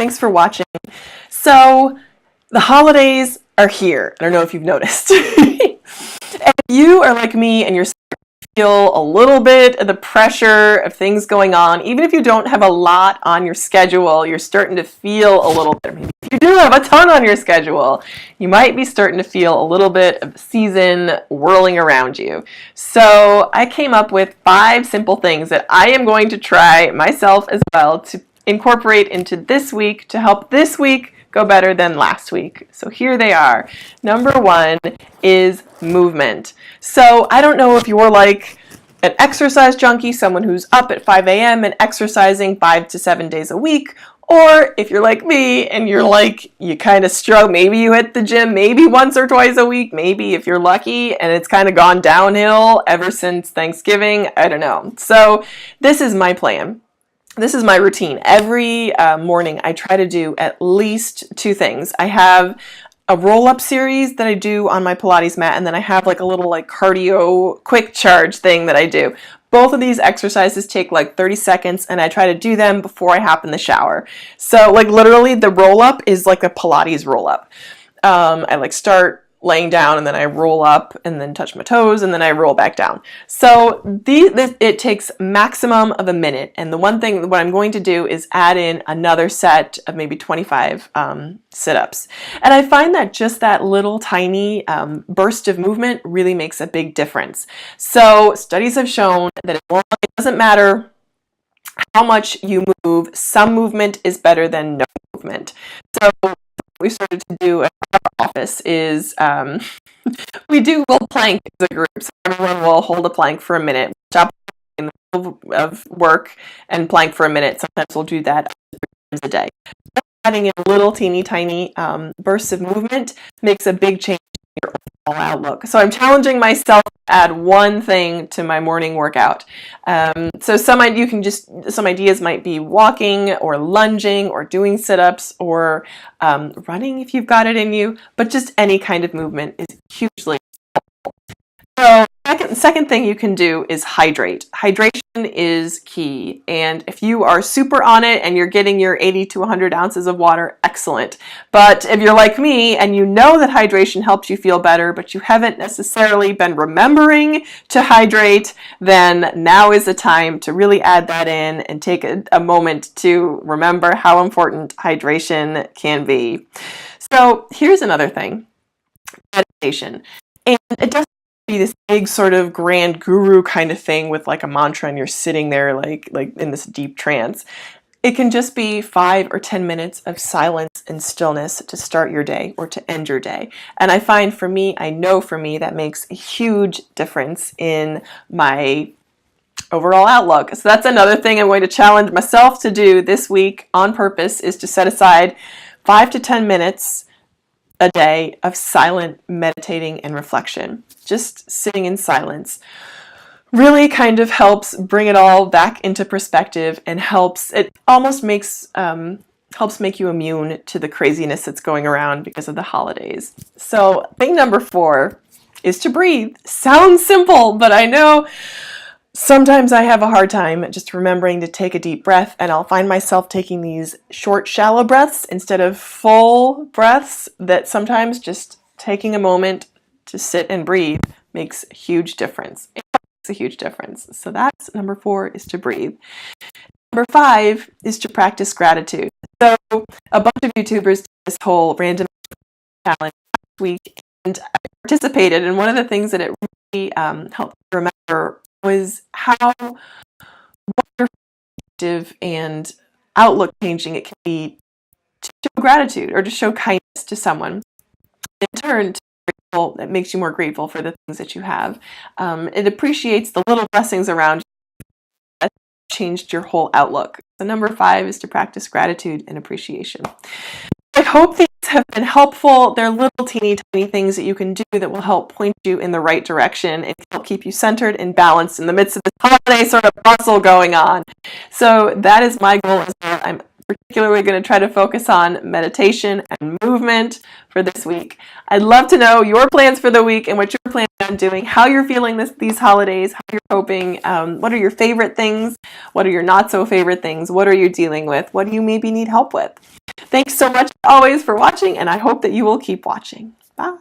Thanks for watching. So the holidays are here. I don't know if you've noticed. If you are like me and you're starting to feel a little bit of the pressure of things going on, even if you don't have a lot on your schedule, you're starting to feel a little bit. Maybe if you do have a ton on your schedule, you might be starting to feel a little bit of the season whirling around you. So I came up with 5 simple things that I am going to try myself as well to incorporate into this week to help this week go better than last week. So here they are. Number 1 is movement. So I don't know if you're like an exercise junkie, someone who's up at 5 a.m. and exercising 5 to 7 days a week, or if you're like me and you're like, you kind of struggle, maybe you hit the gym maybe once or twice a week, maybe if you're lucky, and it's kind of gone downhill ever since Thanksgiving, I don't know. So this is my plan. This is my routine. Every morning I try to do at least 2 things. I have a roll-up series that I do on my Pilates mat, and then I have like a little like cardio quick charge thing that I do. Both of these exercises take like 30 seconds, and I try to do them before I hop in the shower. So like literally the roll-up is like a Pilates roll-up. I like start laying down and then I roll up and then touch my toes and then I roll back down. So it takes maximum of a minute. And the one thing, what I'm going to do is add in another set of maybe 25 sit-ups. And I find that just that little tiny burst of movement really makes a big difference. So studies have shown that it doesn't matter how much you move, some movement is better than no movement. So what we started to do at our office is we do a plank as a group. So everyone will hold a plank for a minute, stop in the middle of work and plank for a minute. Sometimes we'll do that 3 times a day. Adding in little teeny tiny bursts of movement makes a big change in your overall outlook. So I'm challenging myself to add one thing to my morning workout. So some ideas might be walking or lunging or doing sit-ups or running if you've got it in you, but just any kind of movement is hugely helpful. So second thing you can do is hydrate. Hydration is key, and if you are super on it and you're getting your 80 to 100 ounces of water, excellent. But if you're like me and you know that hydration helps you feel better, but you haven't necessarily been remembering to hydrate, then now is the time to really add that in and take a moment to remember how important hydration can be. So here's another thing, meditation. And it doesn't be this big sort of grand guru kind of thing with like a mantra and you're sitting there like in this deep trance. It can just be 5 or 10 minutes of silence and stillness to start your day or to end your day. And I find I know for me, that makes a huge difference in my overall outlook. So that's another thing I'm going to challenge myself to do this week on purpose, is to set aside 5 to 10 minutes a day of silent meditating and reflection. Just sitting in silence really kind of helps bring it all back into perspective and helps make you immune to the craziness that's going around because of the holidays. So thing number 4 is to breathe. Sounds simple, but I know sometimes I have a hard time just remembering to take a deep breath, and I'll find myself taking these short, shallow breaths instead of full breaths, that sometimes just taking a moment to sit and breathe makes a huge difference. It makes a huge difference. So that's number 4, is to breathe. Number 5 is to practice gratitude. So a bunch of YouTubers did this whole random challenge last week, and I participated, and one of the things that it really helped me remember was how wonderful and outlook changing it can be to show gratitude or to show kindness to someone. In turn, that makes you more grateful for the things that you have. It appreciates the little blessings around you that changed your whole outlook. So number 5 is to practice gratitude and appreciation. I hope these have been helpful. They're little teeny tiny things that you can do that will help point you in the right direction and help keep you centered and balanced in the midst of this holiday sort of bustle going on. So that is my goal as well. I'm particularly going to try to focus on meditation and movement for this week. I'd love to know your plans for the week and what you're planning on doing, how you're feeling these holidays, how you're coping, what are your favorite things, what are your not so favorite things, what are you dealing with, what do you maybe need help with. Thanks so much always for watching, and I hope that you will keep watching. Bye.